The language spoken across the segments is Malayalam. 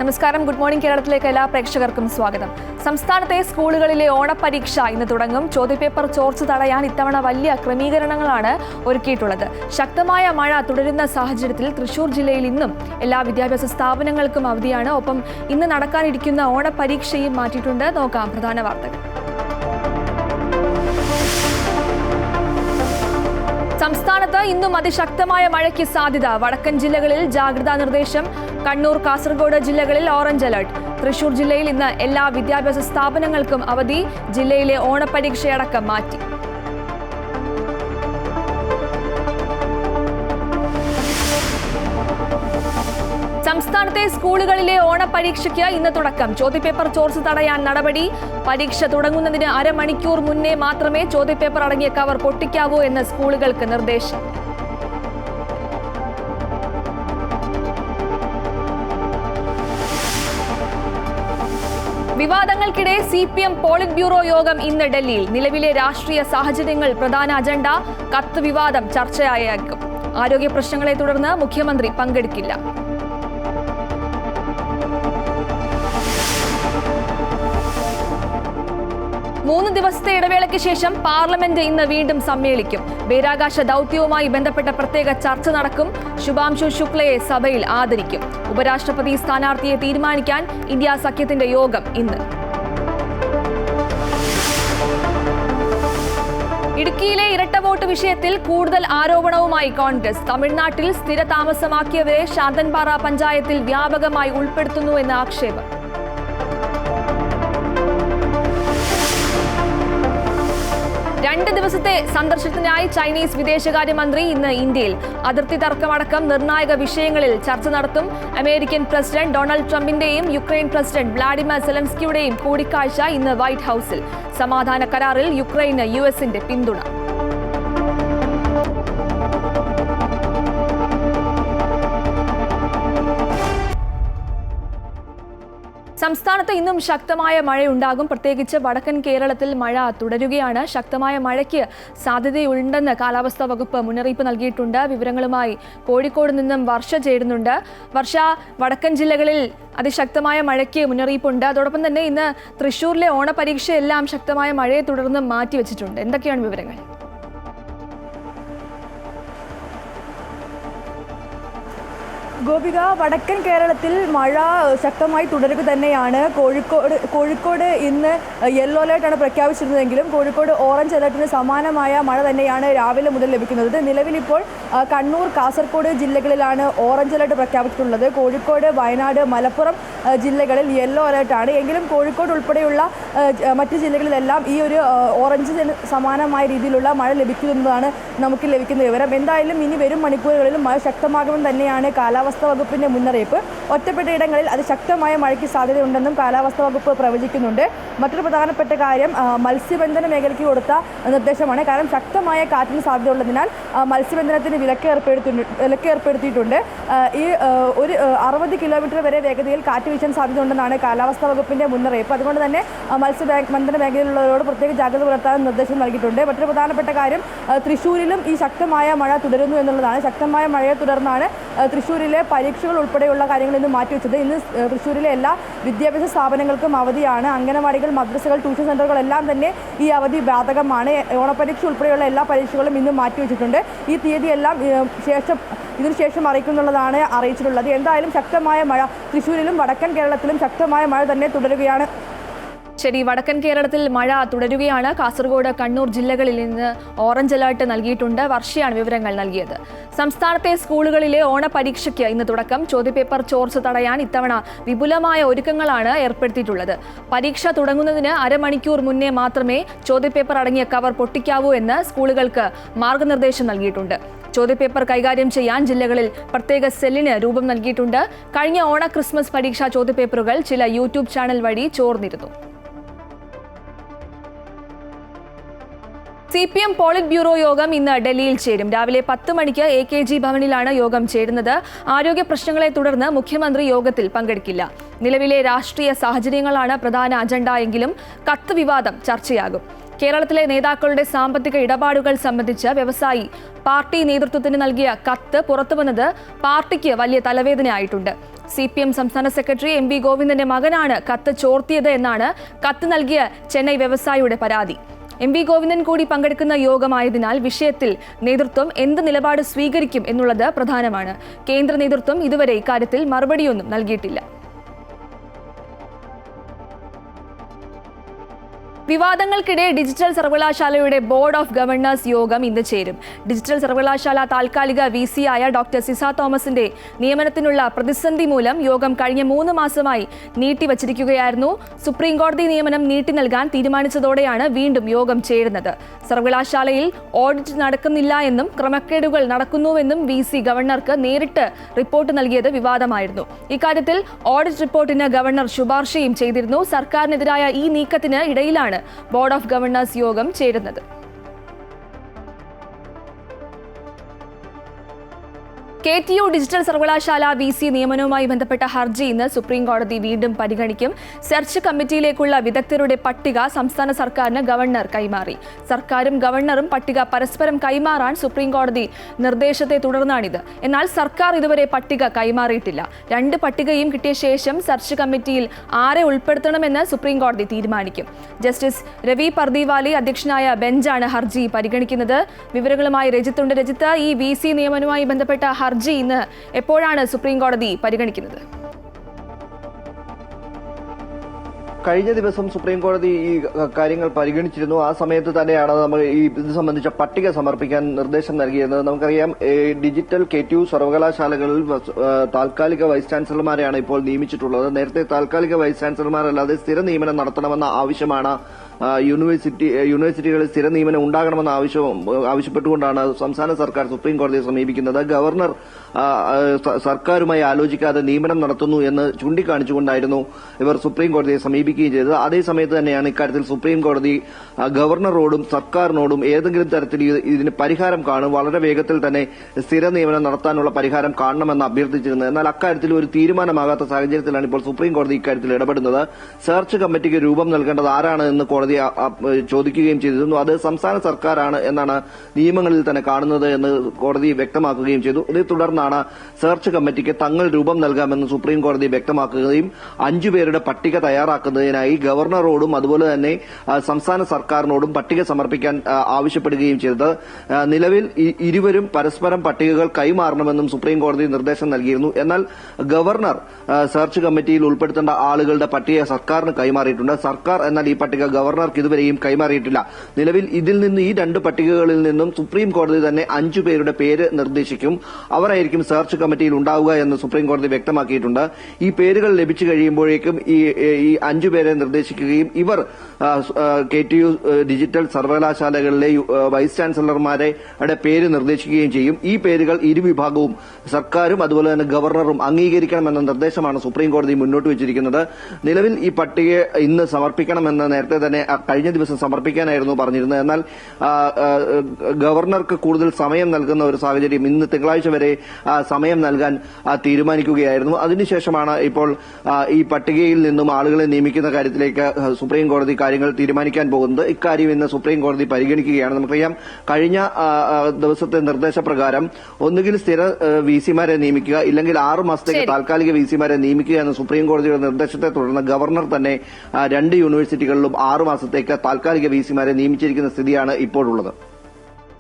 നമസ്കാരം. ഗുഡ് മോർണിംഗ് കേരളത്തിലേക്ക് എല്ലാ പ്രേക്ഷകർക്കും സ്വാഗതം. സംസ്ഥാനത്തെ സ്കൂളുകളിലെ ഓണപരീക്ഷ ഇന്ന് തുടങ്ങും. ചോദ്യപേപ്പർ ചോർച്ച തടയാൻ ഇത്തവണ വലിയ ക്രമീകരണങ്ങളാണ് ഒരുക്കിയിട്ടുള്ളത്. ശക്തമായ മഴ തുടരുന്ന സാഹചര്യത്തിൽ തൃശൂർ ജില്ലയിൽ ഇന്നും എല്ലാ വിദ്യാഭ്യാസ സ്ഥാപനങ്ങൾക്കും അവധിയാണ്. ഒപ്പം ഇന്ന് നടക്കാനിരിക്കുന്ന ഓണപരീക്ഷയും മാറ്റിയിട്ടുണ്ട്. നോക്കാം പ്രധാന വാർത്തകൾ. സംസ്ഥാനത്ത് ഇന്നും അതിശക്തമായ മഴയ്ക്ക് സാധ്യത. വടക്കൻ ജില്ലകളിൽ ജാഗ്രതാ നിർദ്ദേശം. കണ്ണൂർ, കാസർഗോഡ് ജില്ലകളിൽ ഓറഞ്ച് അലർട്ട്. തൃശൂർ ജില്ലയിൽ ഇന്ന് എല്ലാ വിദ്യാഭ്യാസ സ്ഥാപനങ്ങൾക്കും അവധി. ജില്ലയിലെ ഓണപരീക്ഷയടക്കം മാറ്റി. സംസ്ഥാനത്തെ സ്കൂളുകളിലെ ഓണപരീക്ഷയ്ക്ക് ഇന്ന് തുടക്കം. ചോദ്യപേപ്പർ ചോർച്ച തടയാൻ നടപടി. പരീക്ഷ തുടങ്ങുന്നതിന് അരമണിക്കൂർ മുന്നേ മാത്രമേ ചോദ്യപേപ്പർ അടങ്ങിയ കവർ പൊട്ടിക്കാവൂ എന്ന് സ്കൂളുകൾക്ക് നിർദ്ദേശം. വിവാദങ്ങൾക്കിടെ CPM പോളിറ്റ് ബ്യൂറോ യോഗം ഇന്ന് ഡൽഹിയിൽ. നിലവിലെ രാഷ്ട്രീയ സാഹചര്യങ്ങൾ പ്രധാന അജണ്ട. കത്ത് വിവാദം ചർച്ചയായേക്കും. ആരോഗ്യ പ്രശ്നങ്ങളെ തുടർന്ന് മുഖ്യമന്ത്രി പങ്കെടുക്കില്ല. മൂന്ന് ദിവസത്തെ ഇടവേളയ്ക്ക് ശേഷം പാർലമെന്റ് ഇന്ന് വീണ്ടും സമ്മേളിക്കും. ബഹിരാകാശ ദൗത്യവുമായി ബന്ധപ്പെട്ട പ്രത്യേക ചർച്ച നടക്കും. ശുഭാംശു ശുക്ലയെ സഭയിൽ ആദരിക്കും. ഉപരാഷ്ട്രപതി സ്ഥാനാർത്ഥിയെ തീരുമാനിക്കാൻ ഇന്ത്യ സഖ്യത്തിന്റെ യോഗം ഇന്ന്. ഇടുക്കിയിലെ ഇരട്ട വോട്ട് വിഷയത്തിൽ കൂടുതൽ ആരോപണവുമായി കോൺഗ്രസ്. തമിഴ്നാട്ടിൽ സ്ഥിര താമസമാക്കിയവരെ ശാന്തൻപാറ പഞ്ചായത്തിൽ വ്യാപകമായി ഉൾപ്പെടുത്തുന്നുവെന്ന് ആക്ഷേപം. 2 ദിവസത്തെ സന്ദർശനത്തിനായി ചൈനീസ് വിദേശകാര്യമന്ത്രി ഇന്ന് ഇന്ത്യയിൽ. അതിർത്തി തർക്കമടക്കം നിർണായക വിഷയങ്ങളിൽ ചർച്ച നടത്തും. അമേരിക്കൻ പ്രസിഡന്റ് ഡൊണാൾഡ് ട്രംപിന്റെയും യുക്രൈൻ പ്രസിഡന്റ് വ്ളാഡിമിർ സെലൻസ്കിയുടെയും കൂടിക്കാഴ്ച ഇന്ന് വൈറ്റ് ഹൌസിൽ. സമാധാന കരാറിൽ യുക്രൈന് US-ന്റെ പിന്തുണ. സംസ്ഥാനത്ത് ഇന്നും ശക്തമായ മഴയുണ്ടാകും. പ്രത്യേകിച്ച് വടക്കൻ കേരളത്തിൽ മഴ തുടരുകയാണ്. ശക്തമായ മഴയ്ക്ക് സാധ്യതയുണ്ടെന്ന് കാലാവസ്ഥാ വകുപ്പ് മുന്നറിയിപ്പ് നൽകിയിട്ടുണ്ട്. വിവരങ്ങളുമായി കോഴിക്കോട് നിന്നും വർഷ ചേരുന്നുണ്ട്. വർഷ, വടക്കൻ ജില്ലകളിൽ അതിശക്തമായ മഴയ്ക്ക് മുന്നറിയിപ്പുണ്ട്. അതോടൊപ്പം തന്നെ ഇന്ന് തൃശ്ശൂരിലെ ഓണപരീക്ഷയെല്ലാം ശക്തമായ മഴയെ തുടർന്ന് മാറ്റിവെച്ചിട്ടുണ്ട്. എന്തൊക്കെയാണ് വിവരങ്ങൾ? ഗോപിക, വടക്കൻ കേരളത്തിൽ മഴ ശക്തമായി തുടരുക തന്നെയാണ്. കോഴിക്കോട് ഇന്ന് യെല്ലോ അലേർട്ടാണ് പ്രഖ്യാപിച്ചിരുന്നതെങ്കിലും കോഴിക്കോട് ഓറഞ്ച് അലേർട്ടിന് സമാനമായ മഴ തന്നെയാണ് രാവിലെ മുതൽ ലഭിക്കുന്നത്. നിലവിലിപ്പോൾ കണ്ണൂർ, കാസർഗോഡ് ജില്ലകളിലാണ് ഓറഞ്ച് അലേർട്ട് പ്രഖ്യാപിച്ചിട്ടുള്ളത്. കോഴിക്കോട്, വയനാട്, മലപ്പുറം ജില്ലകളിൽ യെല്ലോ അലേർട്ടാണ്. എങ്കിലും കോഴിക്കോട് ഉൾപ്പെടെയുള്ള മറ്റ് ജില്ലകളിലെല്ലാം ഈ ഒരു ഓറഞ്ചിന് സമാനമായ രീതിയിലുള്ള മഴ ലഭിക്കുന്നതാണ് നമുക്ക് ലഭിക്കുന്ന വിവരം. എന്തായാലും ഇനി വരും മണിക്കൂറുകളിലും മഴ ശക്തമാകുമെന്ന് തന്നെയാണ് കാലാവസ്ഥാ വകുപ്പിന്റെ മുന്നറിയിപ്പ്. ഒറ്റപ്പെട്ട ഇടങ്ങളിൽ അതിശക്തമായ മഴയ്ക്ക് സാധ്യതയുണ്ടെന്നും കാലാവസ്ഥാ വകുപ്പ് പ്രവചിക്കുന്നുണ്ട്. മറ്റൊരു പ്രധാനപ്പെട്ട കാര്യം മത്സ്യബന്ധന മേഖലയ്ക്ക് കൊടുത്ത നിർദ്ദേശമാണ്. കാരണം ശക്തമായ കാറ്റിന് സാധ്യതയുള്ളതിനാൽ മത്സ്യബന്ധനത്തിന് വിലക്ക് ഏർപ്പെടുത്തിയിട്ടുണ്ട്. ഈ ഒരു 60 കിലോമീറ്റർ വരെ വേഗതയിൽ കാറ്റ് വീശാൻ സാധ്യതയുണ്ടെന്നാണ് കാലാവസ്ഥാ വകുപ്പിന്റെ മുന്നറിയിപ്പ്. അതുകൊണ്ട് തന്നെ മത്സ്യബന്ധന മേഖലയിലുള്ളവരോട് പ്രത്യേക ജാഗ്രത പുലർത്താൻ നിർദ്ദേശം നൽകിയിട്ടുണ്ട്. മറ്റൊരു പ്രധാനപ്പെട്ട കാര്യം തൃശ്ശൂരിലും ഈ ശക്തമായ മഴ തുടരുന്നു എന്നുള്ളതാണ്. ശക്തമായ മഴയെ തുടർന്നാണ് തൃശ്ശൂരിലെ പരീക്ഷകൾ ഉൾപ്പെടെയുള്ള കാര്യങ്ങൾ ഇന്ന് മാറ്റിവെച്ചത്. ഇന്ന് തൃശ്ശൂരിലെ എല്ലാ വിദ്യാഭ്യാസ സ്ഥാപനങ്ങൾക്കും അവധിയാണ്. അംഗനവാടികൾ, മദ്രസകൾ, ട്യൂഷൻ സെന്ററുകളെല്ലാം തന്നെ ഈ അവധി ബാധകമാണ്. ഓണപരീക്ഷ ഉൾപ്പെടെയുള്ള എല്ലാ പരീക്ഷകളും ഇന്ന് മാറ്റിവെച്ചിട്ടുണ്ട്. ഈ തീയതിയെല്ലാം ഇതിനുശേഷം അറിയിക്കുന്നുള്ളതാണ് അറിയിച്ചിട്ടുള്ളത്. എന്തായാലും ശക്തമായ മഴ തൃശ്ശൂരിലും വടക്കൻ കേരളത്തിലും ശക്തമായ മഴ തന്നെ തുടരുകയാണ്. ശരി, വടക്കൻ കേരളത്തിൽ മഴ തുടരുകയാണ്. കാസർഗോഡ്, കണ്ണൂർ ജില്ലകളിൽ ഇന്ന് ഓറഞ്ച് അലർട്ട് നൽകിയിട്ടുണ്ട്. വർഷയാണ് വിവരങ്ങൾ നൽകിയത്. സംസ്ഥാനത്തെ സ്കൂളുകളിലെ ഓണപരീക്ഷയ്ക്ക് ഇന്ന് തുടക്കം. ചോദ്യപേപ്പർ ചോർച്ച തടയാൻ ഇത്തവണ വിപുലമായ ഒരുക്കങ്ങളാണ് ഏർപ്പെടുത്തിയിട്ടുള്ളത്. പരീക്ഷ തുടങ്ങുന്നതിന് അരമണിക്കൂർ മുന്നേ മാത്രമേ ചോദ്യപേപ്പർ അടങ്ങിയ കവർ പൊട്ടിക്കാവൂ എന്ന് സ്കൂളുകൾക്ക് മാർഗനിർദ്ദേശം നൽകിയിട്ടുണ്ട്. ചോദ്യപേപ്പർ കൈകാര്യം ചെയ്യാൻ ജില്ലകളിൽ പ്രത്യേക സെല്ലിന് രൂപം നൽകിയിട്ടുണ്ട്. കഴിഞ്ഞ ഓണ, ക്രിസ്മസ് പരീക്ഷാ ചോദ്യപേപ്പറുകൾ ചില യൂട്യൂബ് ചാനൽ വഴി ചോർന്നിരുന്നു. CPM പോളിറ്റ് ബ്യൂറോ യോഗം ഇന്ന് ഡൽഹിയിൽ ചേരും. രാവിലെ 10 മണിക്ക് AKG ഭവനിലാണ് യോഗം ചേരുന്നത്. ആരോഗ്യ പ്രശ്നങ്ങളെ തുടർന്ന് മുഖ്യമന്ത്രി യോഗത്തിൽ പങ്കെടുക്കില്ല. നിലവിലെ രാഷ്ട്രീയ സാഹചര്യങ്ങളാണ് പ്രധാന അജണ്ട എങ്കിലും കത്ത് വിവാദം ചർച്ചയാകും. കേരളത്തിലെ നേതാക്കളുടെ സാമ്പത്തിക ഇടപാടുകൾ സംബന്ധിച്ച് വ്യവസായി പാർട്ടി നേതൃത്വത്തിന് നൽകിയ കത്ത് പുറത്തുവന്നത് പാർട്ടിക്ക് വലിയ തലവേദനയായിട്ടുണ്ട്. CPM സംസ്ഥാന സെക്രട്ടറി MV ഗോവിന്ദന്റെ മകനാണ് കത്ത് ചോർത്തിയത് എന്നാണ് കത്ത് നൽകിയ ചെന്നൈ വ്യവസായിയുടെ പരാതി. MV ഗോവിന്ദൻ കൂടി പങ്കെടുക്കുന്ന യോഗമായതിനാൽ വിഷയത്തിൽ നേതൃത്വം എന്ത് നിലപാട് സ്വീകരിക്കും എന്നുള്ളത് പ്രധാനമാണ്. കേന്ദ്ര നേതൃത്വം ഇതുവരെ ഇക്കാര്യത്തിൽ മറുപടിയൊന്നും നൽകിയിട്ടില്ല. വിവാദങ്ങൾക്കിടെ ഡിജിറ്റൽ സർവകലാശാലയുടെ ബോർഡ് ഓഫ് ഗവർണേഴ്സ് യോഗം ഇന്ന് ചേരും. ഡിജിറ്റൽ സർവകലാശാല താൽക്കാലിക VC ആയ ഡോക്ടർ സിസ തോമസിന്റെ നിയമനത്തിനുള്ള പ്രതിസന്ധി മൂലം യോഗം കഴിഞ്ഞ 3 മാസമായി നീട്ടിവച്ചിരിക്കുകയായിരുന്നു. സുപ്രീം കോടതി നിയമനം നീട്ടി നൽകാൻ തീരുമാനിച്ചതോടെയാണ് വീണ്ടും യോഗം ചേരുന്നത്. സർവകലാശാലയിൽ ഓഡിറ്റ് നടക്കുന്നില്ല എന്നും ക്രമക്കേടുകൾ നടക്കുന്നുവെന്നും VC ഗവർണർക്ക് നേരിട്ട് റിപ്പോർട്ട് നൽകിയത് വിവാദമായിരുന്നു. ഇക്കാര്യത്തിൽ ഓഡിറ്റ് റിപ്പോർട്ടിന് ഗവർണർ ശുപാർശയും ചെയ്തിരുന്നു. സർക്കാരിനെതിരായ ഈ നീക്കത്തിന് ഇടയിലാണ് ബോർഡ് ഓഫ് ഗവർണേഴ്സ് യോഗം ചേരുന്നത്. KTU ഡിജിറ്റൽ സർവകലാശാല VC നിയമനവുമായി ബന്ധപ്പെട്ട ഹർജി ഇന്ന് സുപ്രീം കോടതി വീണ്ടും പരിഗണിക്കും. സെർച്ച് കമ്മിറ്റിയിലേക്കുള്ള വിദഗ്ധരുടെ പട്ടിക സംസ്ഥാന സർക്കാരിന് ഗവർണർ കൈമാറി. സർക്കാരും ഗവർണറും പട്ടിക പരസ്പരം കൈമാറാൻ സുപ്രീം കോടതി നിർദ്ദേശത്തെ തുടർന്നാണിത്. എന്നാൽ സർക്കാർ ഇതുവരെ പട്ടിക കൈമാറിയിട്ടില്ല. 2 പട്ടികയും കിട്ടിയ ശേഷം സെർച്ച് കമ്മിറ്റിയിൽ ആരെ ഉൾപ്പെടുത്തണമെന്ന് സുപ്രീം കോടതി തീരുമാനിക്കും. ജസ്റ്റിസ് രവി പർദിവാലി അധ്യക്ഷനായ ബെഞ്ചാണ് ഹർജി പരിഗണിക്കുന്നത്. വിവരങ്ങളുമായി രജിത്തുണ്ട്. രജിത്ത്, ഈ VC നിയമനവുമായി ബന്ധപ്പെട്ട ഹർജി ഇന്ന് എപ്പോഴാണ് സുപ്രീം കോടതി പരിഗണിക്കുന്നത്? കഴിഞ്ഞ ദിവസം സുപ്രീം കോടതി ഈ കാര്യങ്ങൾ പരിഗണിച്ചിരുന്നു. ആ സമയത്ത് തന്നെയാണ് നമ്മൾ ഇത് സംബന്ധിച്ച പട്ടിക സമർപ്പിക്കാൻ നിർദ്ദേശം നൽകിയിരുന്നത്. നമുക്കറിയാം, ഡിജിറ്റൽ KTU സർവകലാശാലകളിൽ താൽക്കാലിക വൈസ് ചാൻസലർമാരെയാണ് ഇപ്പോൾ നിയമിച്ചിട്ടുള്ളത്. നേരത്തെ താൽക്കാലിക വൈസ് ചാൻസലർമാരല്ലാതെ സ്ഥിര നിയമനം നടത്തണമെന്ന ആവശ്യമാണ് യൂണിവേഴ്സിറ്റികളിൽ സ്ഥിര നിയമനം ഉണ്ടാകണമെന്ന ആവശ്യപ്പെട്ടുകൊണ്ടാണ് സംസ്ഥാന സർക്കാർ സുപ്രീം കോടതിയെ സമീപിക്കുന്നത്. ഗവർണർ സർക്കാരുമായി ആലോചിക്കാതെ നിയമനം നടത്തുന്നു എന്ന് ചൂണ്ടിക്കാണിച്ചുകൊണ്ടായിരുന്നു ഇവർ സുപ്രീം കോടതിയെ സമീപിക്കുകയും ചെയ്തത്. അതേസമയത്ത് തന്നെയാണ് ഇക്കാര്യത്തിൽ സുപ്രീം കോടതി ഗവർണറോടും സർക്കാരിനോടും ഏതെങ്കിലും തരത്തിൽ ഇതിന് പരിഹാരം കാണും, വളരെ വേഗത്തിൽ തന്നെ സ്ഥിര നിയമനം നടത്താനുള്ള പരിഹാരം കാണണമെന്ന് അഭ്യർത്ഥിച്ചിരുന്നത്. എന്നാൽ അക്കാര്യത്തിൽ ഒരു തീരുമാനമാകാത്ത സാഹചര്യത്തിലാണ് ഇപ്പോൾ സുപ്രീം കോടതി ഇക്കാര്യത്തിൽ ഇടപെടുന്നത്. സെർച്ച് കമ്മിറ്റിക്ക് രൂപം നൽകേണ്ടത് ആരാണ് എന്ന് കോടതി ചോദിക്കുകയും ചെയ്തിരുന്നു. അത് സംസ്ഥാന സർക്കാരാണ് എന്നാണ് നിയമങ്ങളിൽ തന്നെ കാണുന്നത് എന്ന് കോടതി വ്യക്തമാക്കുകയും ചെയ്തു. ഇതേ തുടർന്നാണ് സെർച്ച് കമ്മിറ്റിക്ക് തങ്ങൾ രൂപം നൽകാമെന്ന് സുപ്രീം കോടതി വ്യക്തമാക്കുകയും 5 പേരുടെ പട്ടിക തയ്യാറാക്കുന്നതിനായി ഗവർണറോടും അതുപോലെ തന്നെ സംസ്ഥാന സർക്കാരിനോടും പട്ടിക സമർപ്പിക്കാൻ ആവശ്യപ്പെടുകയും ചെയ്തത്. നിലവിൽ ഇരുവരും പരസ്പരം പട്ടികകൾ കൈമാറണമെന്നും സുപ്രീം കോടതി നിർദ്ദേശം നൽകിയിരുന്നു. എന്നാൽ ഗവർണർ സെർച്ച് കമ്മിറ്റിയിൽ ഉൾപ്പെടുത്തേണ്ട ആളുകളുടെ പട്ടിക സർക്കാരിന് കൈമാറിയിട്ടുണ്ട്. സർക്കാർ എന്നാൽ ഈ പട്ടിക ഗവർണർക്ക് ഇതുവരെയും കൈമാറിയിട്ടില്ല. നിലവിൽ ഇതിൽ നിന്ന് ഈ 2 പട്ടികകളിൽ നിന്നും സുപ്രീം കോടതി തന്നെ 5 പേരുടെ പേര് നിർദ്ദേശിക്കും. അവരായിരിക്കും സെർച്ച് കമ്മിറ്റിയിൽ ഉണ്ടാവുക എന്ന് സുപ്രീം കോടതി വ്യക്തമാക്കിയിട്ടുണ്ട്. ഈ പേരുകൾ ലഭിച്ചു കഴിയുമ്പോഴേക്കും ഈ 5 പേരെ നിർദ്ദേശിക്കുകയും ഇവർ KTU ഡിജിറ്റൽ സർവകലാശാലകളിലെ വൈസ് ചാൻസലർമാരുടെ പേര് നിർദ്ദേശിക്കുകയും ചെയ്യും. ഈ പേരുകൾ ഇരുവിഭാഗവും സർക്കാരും അതുപോലെ തന്നെ ഗവർണറും അംഗീകരിക്കണമെന്ന നിർദ്ദേശമാണ് സുപ്രീം കോടതി മുന്നോട്ട് വെച്ചിരിക്കുന്നത്. നിലവിൽ ഈ പട്ടിക ഇന്ന് സമർപ്പിക്കണമെന്ന് നേരത്തെ തന്നെ കഴിഞ്ഞ ദിവസം സമർപ്പിക്കാനായിരുന്നു പറഞ്ഞിരുന്നത്. എന്നാൽ ഗവർണർക്ക് കൂടുതൽ സമയം നൽകുന്ന ഒരു സാഹചര്യം ഇന്ന് തിങ്കളാഴ്ച വരെ സമയം നൽകാൻ തീരുമാനിക്കുകയായിരുന്നു. അതിനുശേഷമാണ് ഇപ്പോൾ ഈ പട്ടികയിൽ നിന്നും ആളുകളെ നിയമിക്കുന്ന കാര്യത്തിലേക്ക് സുപ്രീം കോടതി കാര്യങ്ങൾ തീരുമാനിക്കാൻ പോകുന്നത്. ഇക്കാര്യം ഇന്ന് സുപ്രീം കോടതി പരിഗണിക്കുകയാണ്. നമുക്കറിയാം, കഴിഞ്ഞ ദിവസത്തെ നിർദ്ദേശപ്രകാരം ഒന്നുകിൽ സ്ഥിര VC-മാരെ നിയമിക്കുക, ഇല്ലെങ്കിൽ 6 മാസത്തേക്ക് താൽക്കാലിക VC-മാരെ നിയമിക്കുക എന്ന സുപ്രീം കോടതിയുടെ നിർദ്ദേശത്തെ തുടർന്ന് ഗവർണർ തന്നെ 2 യൂണിവേഴ്സിറ്റികളിലും 6 മാസത്തേക്ക് താൽക്കാലിക VC-മാരെ നിയമിച്ചിരിക്കുന്ന സ്ഥിതിയാണ് ഇപ്പോഴുള്ളത്.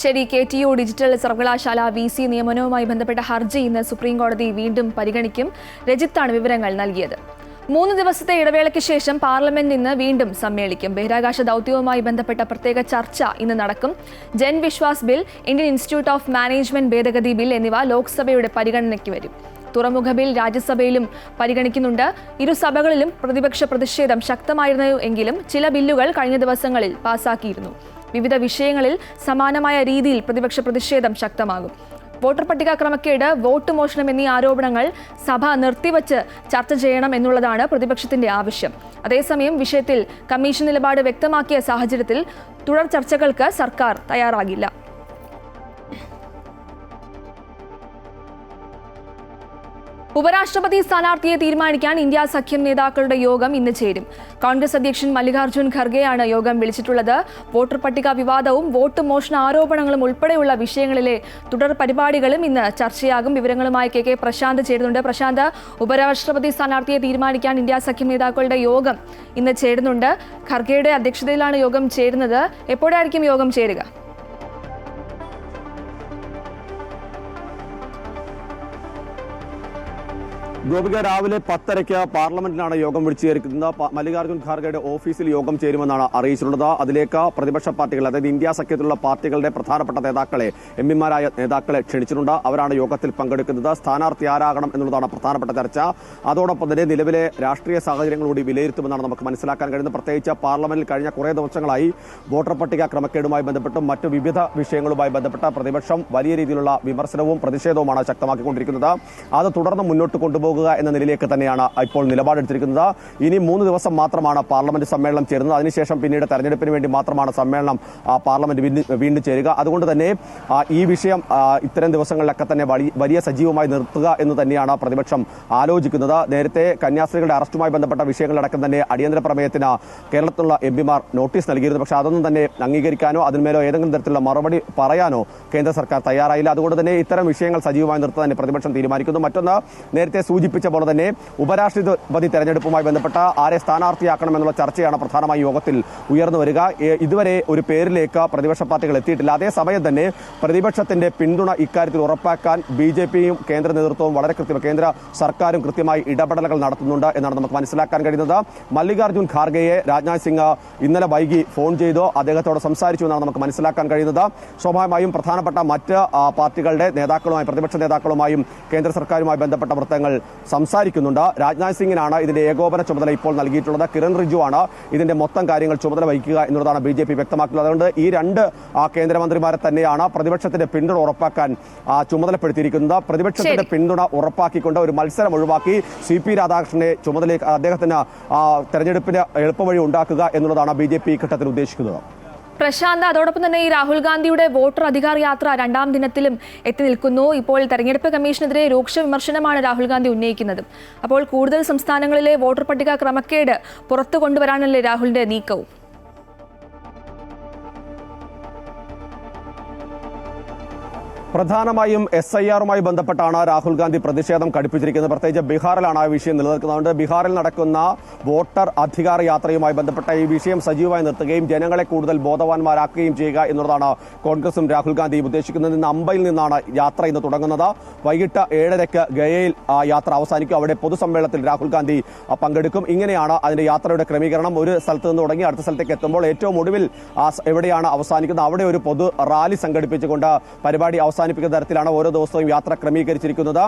ശരി, KTU ഡിജിറ്റൽ സർവകലാശാല VC നിയമനവുമായി ബന്ധപ്പെട്ട ഹർജി ഇന്ന് സുപ്രീം കോടതി വീണ്ടും പരിഗണിക്കും. രജിത്താണ് വിവരങ്ങൾ നൽകിയത്. 3 ദിവസത്തെ ഇടവേളയ്ക്ക് ശേഷം പാർലമെന്റ് ഇന്ന് വീണ്ടും സമ്മേളിക്കും. ബഹിരാകാശ ദൌത്യവുമായി ബന്ധപ്പെട്ട പ്രത്യേക ചർച്ച ഇന്ന് നടക്കും. Jan Vishwas bill, Indian institute of management ഭേദഗതി ബിൽ എന്നിവ ലോക്സഭയുടെ പരിഗണനയ്ക്ക് വരും. തുറമുഖ ബിൽ രാജ്യസഭയിലും പരിഗണിക്കുന്നുണ്ട്. ഇരു സഭകളിലും പ്രതിപക്ഷ പ്രതിഷേധം ശക്തമായിരുന്നു എങ്കിലും ചില ബില്ലുകൾ കഴിഞ്ഞ ദിവസങ്ങളിൽ പാസാക്കിയിരുന്നു. വിവിധ വിഷയങ്ങളിൽ സമാനമായ രീതിയിൽ പ്രതിപക്ഷ പ്രതിഷേധം ശക്തമാകും. വോട്ടർ പട്ടിക ക്രമക്കേട്, വോട്ട് മോഷണം എന്നീ ആരോപണങ്ങൾ സഭ നിർത്തിവച്ച് ചർച്ച ചെയ്യണം എന്നുള്ളതാണ് പ്രതിപക്ഷത്തിന്റെ ആവശ്യം. അതേസമയം വിഷയത്തിൽ കമ്മീഷൻ നിലപാട് വ്യക്തമാക്കിയ സാഹചര്യത്തിൽ തുടർ ചർച്ചകൾക്ക് സർക്കാർ തയ്യാറാകില്ല. ഉപരാഷ്ട്രപതി സ്ഥാനാർത്ഥിയെ തീരുമാനിക്കാൻ ഇന്ത്യ സഖ്യം നേതാക്കളുടെ യോഗം ഇന്ന് ചേരും. കോൺഗ്രസ് അധ്യക്ഷൻ മല്ലികാർജ്ജുൻ ഖർഗെയാണ് യോഗം വിളിച്ചിട്ടുള്ളത്. വോട്ടർ പട്ടിക വിവാദവും വോട്ട് മോഷണ ആരോപണങ്ങളും ഉൾപ്പെടെയുള്ള വിഷയങ്ങളിലെ തുടർ പരിപാടികളും ഇന്ന് ചർച്ചയാകും. വിവരങ്ങളുമായി കെ പ്രശാന്ത് ചേരുന്നുണ്ട്. പ്രശാന്ത്, ഉപരാഷ്ട്രപതി സ്ഥാനാർത്ഥിയെ തീരുമാനിക്കാൻ ഇന്ത്യ സഖ്യം നേതാക്കളുടെ യോഗം ഇന്ന് ചേരുന്നുണ്ട്. ഖർഗെയുടെ അധ്യക്ഷതയിലാണ് യോഗം ചേരുന്നത്. എപ്പോഴായിരിക്കും യോഗം ചേരുക? ഗോപിക, രാവിലെ 10:30 പാർലമെന്റിനാണ് യോഗം വിളിച്ചു ചേർക്കുന്നത്. മല്ലികാർജ്ജുൻ ഖാർഗെയുടെ ഓഫീസിൽ യോഗം ചേരുമെന്നാണ് അറിയിച്ചിട്ടുള്ളത്. അതിലേക്ക് പ്രതിപക്ഷ പാർട്ടികൾ, അതായത് ഇന്ത്യ സഖ്യത്തിലുള്ള പാർട്ടികളുടെ പ്രധാനപ്പെട്ട നേതാക്കളെ, എംപിമാരായ നേതാക്കളെ ക്ഷണിച്ചിട്ടുണ്ട്. അവരാണ് യോഗത്തിൽ പങ്കെടുക്കുന്നത്. സ്ഥാനാർത്ഥി ആരാകണം എന്നുള്ളതാണ് പ്രധാനപ്പെട്ട ചർച്ച. അതോടൊപ്പം തന്നെ നിലവിലെ രാഷ്ട്രീയ സാഹചര്യങ്ങൾ കൂടി വിലയിരുത്തുമെന്നാണ് നമുക്ക് മനസ്സിലാക്കാൻ കഴിയുന്നത്. പ്രത്യേകിച്ച് പാർലമെന്റിൽ കഴിഞ്ഞ കുറേ ദിവസങ്ങളായി വോട്ടർ പട്ടിക ക്രമക്കേടുമായി ബന്ധപ്പെട്ടും മറ്റു വിവിധ വിഷയങ്ങളുമായി ബന്ധപ്പെട്ട പ്രതിപക്ഷം വലിയ രീതിയിലുള്ള വിമർശനവും പ്രതിഷേധവുമാണ് ശക്തമാക്കിക്കൊണ്ടിരിക്കുന്നത്. അത് തുടർന്ന് മുന്നോട്ട് കൊണ്ടുപോകുക എന്ന നിലയിലേക്ക് തന്നെയാണ് ഇപ്പോൾ നിലപാടെടുത്തിരിക്കുന്നത്. ഇനി 3 ദിവസം മാത്രമാണ് പാർലമെന്റ് സമ്മേളനം ചേരുന്നത്. അതിനുശേഷം പിന്നീട് തെരഞ്ഞെടുപ്പിന് വേണ്ടി മാത്രമാണ് സമ്മേളനം പാർലമെന്റ് വീണ്ടും ചേരുക. അതുകൊണ്ട് തന്നെ ഈ വിഷയം ഇത്തരം ദിവസങ്ങളിലൊക്കെ തന്നെ വലിയ സജീവമായി നിർത്തുക എന്ന് തന്നെയാണ് പ്രതിപക്ഷം ആലോചിക്കുന്നത്. നേരത്തെ കന്യാസ്ത്രീകളുടെ അറസ്റ്റുമായി ബന്ധപ്പെട്ട വിഷയങ്ങളടക്കം തന്നെ അടിയന്തര പ്രമേയത്തിന് കേരളത്തിലുള്ള എംപിമാർ നോട്ടീസ് നൽകിയിരുന്നു. പക്ഷേ അതൊന്നും തന്നെ അംഗീകരിക്കാനോ അതിന്മേലോ ഏതെങ്കിലും തരത്തിലുള്ള മറുപടി പറയാനോ കേന്ദ്ര സർക്കാർ തയ്യാറായില്ല. അതുകൊണ്ട് തന്നെ ഇത്തരം വിഷയങ്ങൾ സജീവമായി നിർത്താൻ തന്നെ പ്രതിപക്ഷം തീരുമാനിക്കുന്നു. മറ്റൊന്ന്, നേരത്തെ സൂചിപ്പിച്ച പോലെ തന്നെ ഉപരാഷ്ട്രപതി തെരഞ്ഞെടുപ്പുമായി ബന്ധപ്പെട്ട ആരെ സ്ഥാനാർത്ഥിയാക്കണമെന്നുള്ള ചർച്ചയാണ് പ്രധാനമായി യോഗത്തിൽ ഉയർന്നു വരിക. ഇതുവരെ ഒരു പേരിലേക്ക് പ്രതിപക്ഷ പാർട്ടികൾ എത്തിയിട്ടില്ല. അതേസമയം തന്നെ പ്രതിപക്ഷത്തിന്റെ പിന്തുണ ഇക്കാര്യത്തിൽ ഉറപ്പാക്കാൻ BJPയും കേന്ദ്ര നേതൃത്വവും കേന്ദ്ര സർക്കാരും കൃത്യമായി ഇടപെടലുകൾ നടത്തുന്നുണ്ട് എന്നാണ് നമുക്ക് മനസ്സിലാക്കാൻ കഴിയുന്നത്. മല്ലികാർജ്ജുൻ ഖാർഗെയെ രാജ്നാഥ് സിംഗ് ഇന്നലെ വൈകി ഫോൺ ചെയ്തു അദ്ദേഹത്തോട് സംസാരിച്ചു എന്നാണ് നമുക്ക് മനസ്സിലാക്കാൻ കഴിയുന്നത്. സ്വാഭാവികമായും പ്രധാനപ്പെട്ട മറ്റ് പാർട്ടികളുടെ നേതാക്കളുമായി, പ്രതിപക്ഷ നേതാക്കളുമായും കേന്ദ്ര സർക്കാരുമായി ബന്ധപ്പെട്ട വൃത്തങ്ങൾ സംസാരിക്കുന്നുണ്ട്. രാജ്നാഥ് സിംഗിനാണ് ഇതിന്റെ ഏകോപന ചുമതല ഇപ്പോൾ നൽകിയിട്ടുള്ളത്. കിരൺ റിജിജു ആണ് ഇതിന്റെ മൊത്തം കാര്യങ്ങൾ ചുമതല വഹിക്കുക എന്നുള്ളതാണ് BJP വ്യക്തമാക്കുന്നത്. അതുകൊണ്ട് ഈ 2 കേന്ദ്രമന്ത്രിമാരെ തന്നെയാണ് പ്രതിപക്ഷത്തിന്റെ പിന്തുണ ഉറപ്പാക്കാൻ ചുമതലപ്പെടുത്തിയിരിക്കുന്നത്. പ്രതിപക്ഷത്തിന്റെ പിന്തുണ ഉറപ്പാക്കിക്കൊണ്ട് ഒരു മത്സരം ഒഴിവാക്കി CP രാധാകൃഷ്ണനെ അദ്ദേഹത്തിന് തെരഞ്ഞെടുപ്പിന് എളുപ്പവഴി ഉണ്ടാക്കുക എന്നുള്ളതാണ് BJP ഘട്ടത്തിൽ ഉദ്ദേശിക്കുന്നത്. പ്രശാന്ത്, അതോടൊപ്പം തന്നെ ഈ രാഹുൽ ഗാന്ധിയുടെ വോട്ടർ അധികാർ യാത്ര 2ാം ദിനത്തിലും എത്തി നിൽക്കുന്നു. ഇപ്പോൾ തെരഞ്ഞെടുപ്പ് കമ്മീഷനെതിരെ രൂക്ഷ വിമർശനമാണ് രാഹുൽ ഗാന്ധി ഉന്നയിക്കുന്നത്. അപ്പോൾ കൂടുതൽ സംസ്ഥാനങ്ങളിലെ വോട്ടർ പട്ടിക ക്രമക്കേട് പുറത്തു കൊണ്ടുവരാനല്ലേ രാഹുലിന്റെ നീക്കവും? പ്രധാനമായും SIRുമായി ബന്ധപ്പെട്ടാണ് രാഹുൽ ഗാന്ധി പ്രതിഷേധം കടുപ്പിച്ചിരിക്കുന്നത്. പ്രത്യേകിച്ച് ബീഹാറിലാണ് ആ വിഷയം നിലനിൽക്കുന്നത്. ബീഹാറിൽ നടക്കുന്ന വോട്ടർ അധികാര യാത്രയുമായി ബന്ധപ്പെട്ട ഈ വിഷയം സജീവമായി നിർത്തുകയും ജനങ്ങളെ കൂടുതൽ ബോധവാന്മാരാക്കുകയും ചെയ്യുക എന്നുള്ളതാണ് കോൺഗ്രസും രാഹുൽ ഗാന്ധിയും ഉദ്ദേശിക്കുന്നത്. ഇന്ന് അമ്പയിൽ നിന്നാണ് യാത്ര ഇന്ന് തുടങ്ങുന്നത്. വൈകിട്ട് 7:30 ഗയയിൽ യാത്ര അവസാനിക്കും. അവിടെ പൊതുസമ്മേളനത്തിൽ രാഹുൽ ഗാന്ധി പങ്കെടുക്കും. ഇങ്ങനെയാണ് അതിന്റെ യാത്രയുടെ ക്രമീകരണം. ഒരു സ്ഥലത്ത് നിന്ന് തുടങ്ങി അടുത്ത സ്ഥലത്തേക്ക് എത്തുമ്പോൾ ഏറ്റവും ഒടുവിൽ എവിടെയാണ് അവസാനിക്കുന്നത് അവിടെ ഒരു പൊതു റാലി സംഘടിപ്പിച്ചുകൊണ്ട് പരിപാടി അവസാനിപ്പിക്കുന്ന തരത്തിലാണ് ഓരോ ദിവസവും യാത്ര ക്രമീകരിച്ചിരിക്കുന്നത്.